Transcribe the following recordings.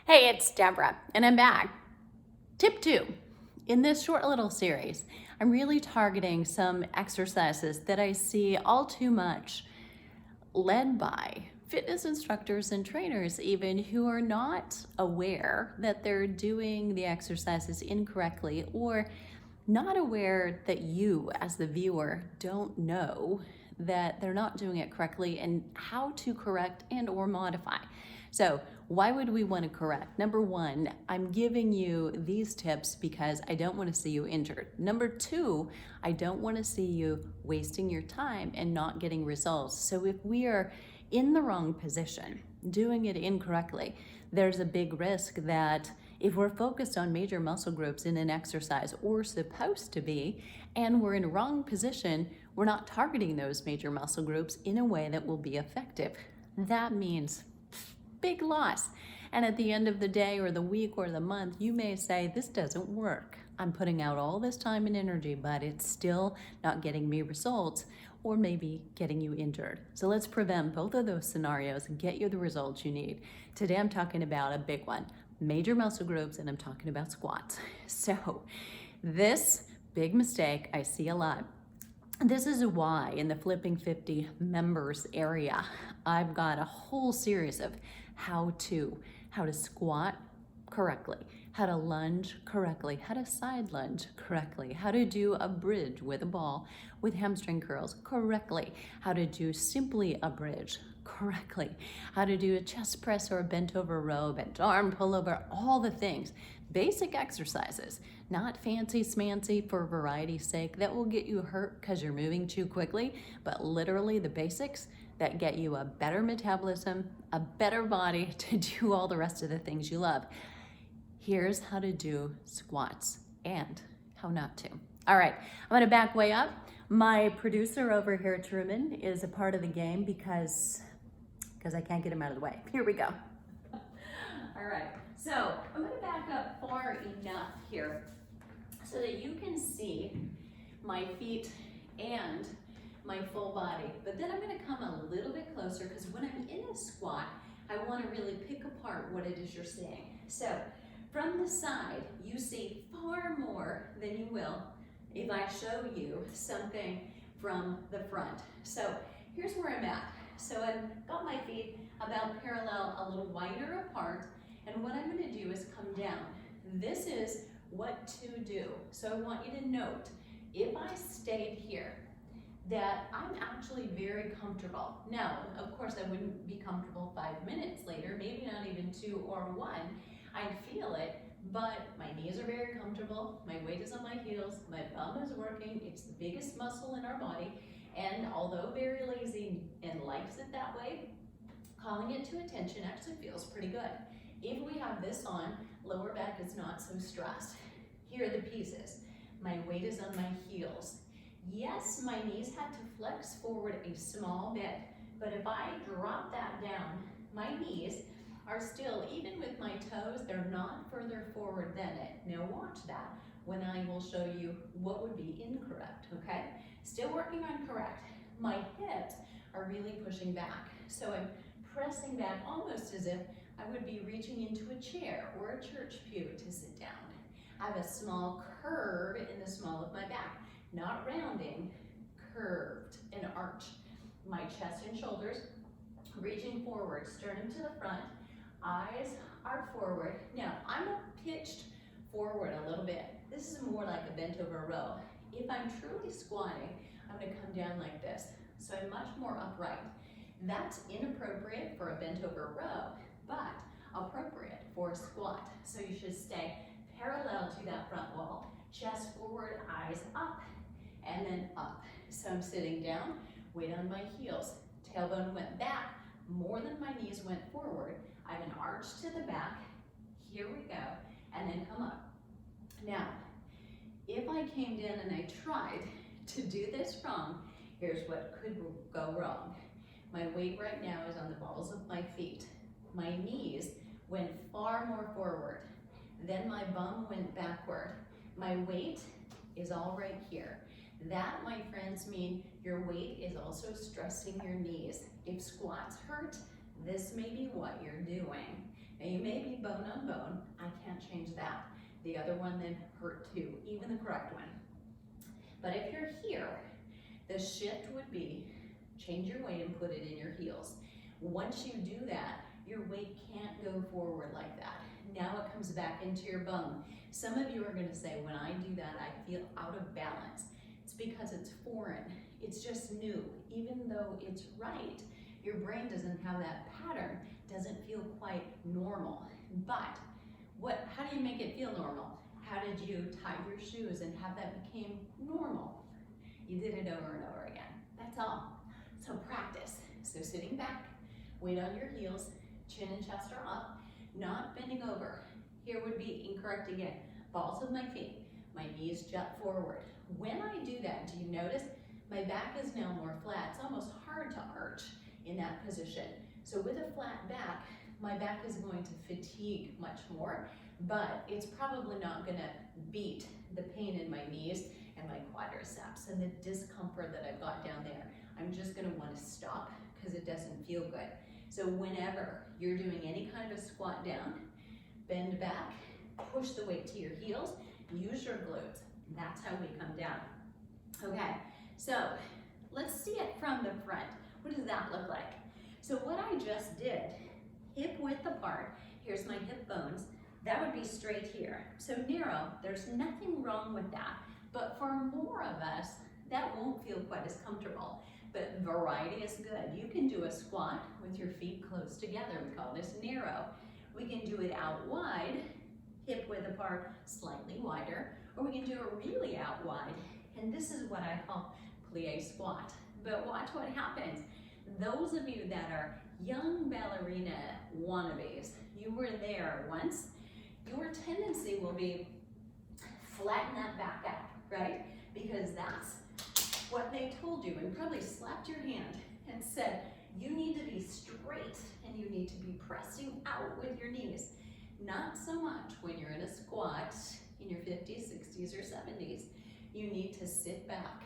Hey, it's Deborah, and I'm back. Tip 2. In this short little series, I'm really targeting some exercises that I see all too much led by fitness instructors and trainers even who are not aware that they're doing the exercises incorrectly or not aware that you as the viewer don't know that they're not doing it correctly and how to correct and or modify. So why would we want to correct? Number one, I'm giving you these tips because I don't want to see you injured. Number two, I don't want to see you wasting your time and not getting results. So if we are in the wrong position, doing it incorrectly, there's a big risk that if we're focused on major muscle groups in an exercise, or supposed to be, and we're in a wrong position, we're not targeting those major muscle groups in a way that will be effective. That means big loss. And at the end of the day or the week or the month, you may say, this doesn't work. I'm putting out all this time and energy, but it's still not getting me results, or maybe getting you injured. So let's prevent both of those scenarios and get you the results you need. Today I'm talking about a big one, major muscle groups, and I'm talking about squats. So this big mistake I see a lot. This is why in the Flipping 50 members area, I've got a whole series of how to squat correctly, how to lunge correctly, how to side lunge correctly, how to do a bridge with a ball with hamstring curls correctly, how to do simply a bridge correctly, how to do a chest press or a bent over row, bent arm pullover, all the things. Basic exercises, not fancy smancy for variety's sake that will get you hurt because you're moving too quickly, but literally the basics that get you a better metabolism, a better body to do all the rest of the things you love. Here's how to do squats and how not to. All right, I'm gonna back way up. My producer over here, Truman, is a part of the game because I can't get him out of the way. Here we go. All right, so I'm gonna back up far enough here so that you can see my feet and my full body. But then I'm gonna come a little bit closer because when I'm in a squat, I wanna really pick apart what it is you're seeing. So from the side, you see far more than you will if I show you something from the front. So here's where I'm at. So I've got my feet about parallel, a little wider apart, and what I'm gonna do is come down. This is what to do. So I want you to note, if I stayed here, that I'm actually very comfortable. Now, of course, I wouldn't be comfortable 5 minutes later, maybe not even 2 or 1. I'd feel it, but my knees are very comfortable, my weight is on my heels, my bum is working, it's the biggest muscle in our body, and although very lazy and likes it that way, calling it to attention actually feels pretty good. If we have this on, lower back is not so stressed. Here are the pieces. My weight is on my heels. Yes, my knees had to flex forward a small bit, but if I drop that down, my knees are still, even with my toes, they're not further forward than it. Now watch that when I will show you what would be incorrect, okay? Still working on correct. My hips are really pushing back. So I'm pressing back almost as if I would be reaching into a chair or a church pew to sit down. I have a small curve in the small of my back, not rounding, curved and arched. My chest and shoulders reaching forward, sternum to the front, eyes are forward. Now, I'm pitched forward a little bit. This is more like a bent over row. If I'm truly squatting, I'm gonna come down like this. So I'm much more upright. That's inappropriate for a bent over row, but appropriate for a squat. So you should stay parallel to that front wall, chest forward, eyes up, and then up. So I'm sitting down, weight on my heels, tailbone went back more than my knees went forward. I have an arch to the back, here we go, and then come up. Now, if I came down and I tried to do this wrong, here's what could go wrong. My weight right now is on the balls of my feet. My knees went far more forward. Then my bum went backward. My weight is all right here. That, my friends, mean your weight is also stressing your knees. If squats hurt, this may be what you're doing. Now you may be bone on bone, I can't change that. The other one then hurt too, even the correct one. But if you're here, the shift would be change your weight and put it in your heels. Once you do that, your weight can't go forward like that. Now it comes back into your bum. Some of you are going to say, when I do that, I feel out of balance. It's because it's foreign. It's just new. Even though it's right, your brain doesn't have that pattern, doesn't feel quite normal. But how do you make it feel normal? How did you tie your shoes and have that became normal? You did it over and over again. That's all. So practice. So sitting back, weight on your heels, chin and chest are up, not bending over. Here would be incorrect again. Balls of my feet, my knees jut forward. When I do that, do you notice my back is now more flat? It's almost hard to arch in that position. So with a flat back, my back is going to fatigue much more, but it's probably not gonna beat the pain in my knees and my quadriceps and the discomfort that I've got down there. I'm just gonna wanna stop because it doesn't feel good. So whenever you're doing any kind of a squat down, bend back, push the weight to your heels, use your glutes. That's how we come down. Okay, so let's see it from the front. What does that look like? So what I just did, hip width apart, here's my hip bones, that would be straight here. So narrow, there's nothing wrong with that. But for more of us, that won't feel quite as comfortable. But variety is good. You can do a squat with your feet close together. We call this narrow. We can do it out wide, hip width apart, slightly wider, or we can do it really out wide. And this is what I call plie squat. But watch what happens. Those of you that are young ballerina wannabes, you were there once, your tendency will be flatten that back out, right? Because that's what they told you and probably slapped your hand and said, you need to be straight and you need to be pressing out with your knees. Not so much when you're in a squat in your 50s, 60s, or 70s. You need to sit back.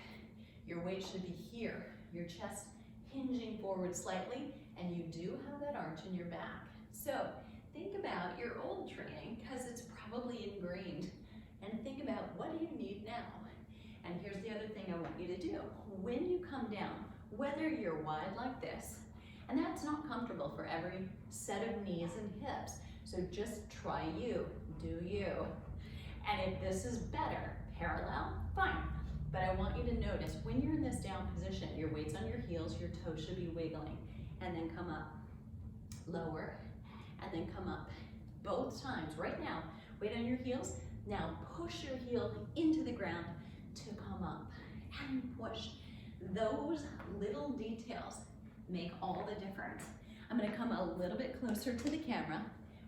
Your weight should be here, your chest hinging forward slightly, and you do have that arch in your back. So think about your old training, because it's probably ingrained, and think about what do you need now. And here's the other thing I want you to do. When you come down, whether you're wide like this, and that's not comfortable for every set of knees and hips, so just try you, do you. And if this is better, parallel, fine. But I want you to notice when you're in this down position, your weight's on your heels, your toes should be wiggling, and then come up, lower, and then come up. Both times, right now, weight on your heels, now push your heel into the ground to come up and push. Those little details make all the difference. I'm gonna come a little bit closer to the camera.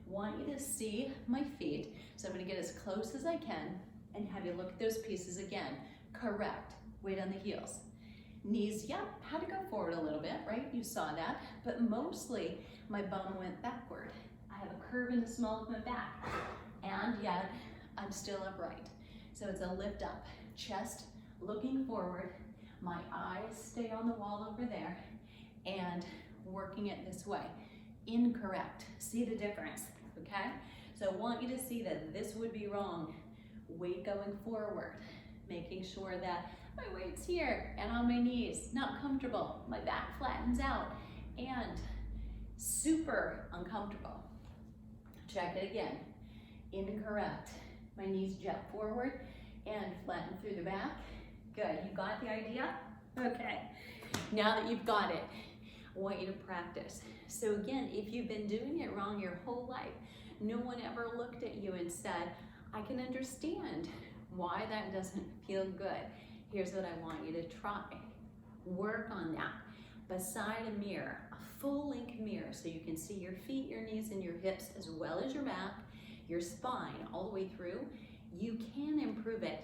Want you to see my feet. So I'm gonna get as close as I can and have you look at those pieces again. Correct, weight on the heels. Knees, yep, had to go forward a little bit, right? You saw that, but mostly my bum went backward. I have a curve in the small of my back, and yet I'm still upright. So it's a lift up, chest looking forward, my eyes stay on the wall over there, and working it this way. Incorrect, see the difference, okay? So I want you to see that this would be wrong. Weight going forward, making sure that my weight's here and on my knees, not comfortable. My back flattens out and super uncomfortable. Check it again. Incorrect. My knees jut forward and flatten through the back. Good, you got the idea? Okay, now that you've got it, I want you to practice. So again, if you've been doing it wrong your whole life, no one ever looked at you and said, I can understand why that doesn't feel good. Here's what I want you to try. Work on that. Beside a mirror, a full-length mirror, so you can see your feet, your knees, and your hips, as well as your back, your spine, all the way through. You can improve it,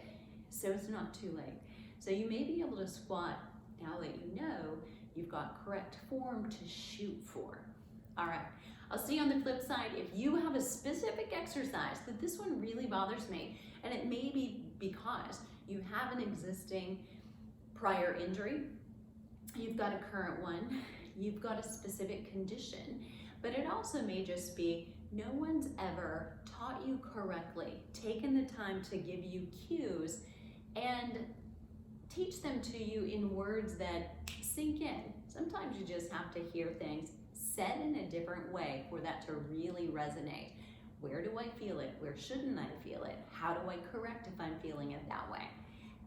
so it's not too late. So you may be able to squat now that you know you've got correct form to shoot for. All right, I'll see you on the flip side. If you have a specific exercise that this one really bothers me, and it may be because you have an existing prior injury, you've got a current one, you've got a specific condition, but it also may just be No one's ever taught you correctly, taken the time to give you cues and teach them to you in words that sink in. Sometimes you just have to hear things said in a different way for that to really resonate. Where do I feel it? Where shouldn't I feel it? How do I correct if I'm feeling it that way?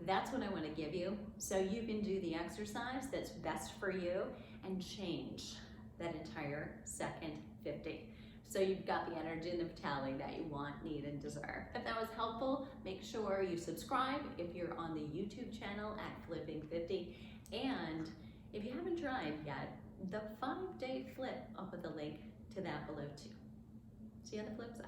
That's what I want to give you so you can do the exercise that's best for you and change that entire second 50. So you've got the energy and the vitality that you want, need, and deserve. If that was helpful, make sure you subscribe if you're on the YouTube channel at Flipping 50. And if you haven't tried yet, the 5-day flip, I'll put the link to that below too. See you on the flip side.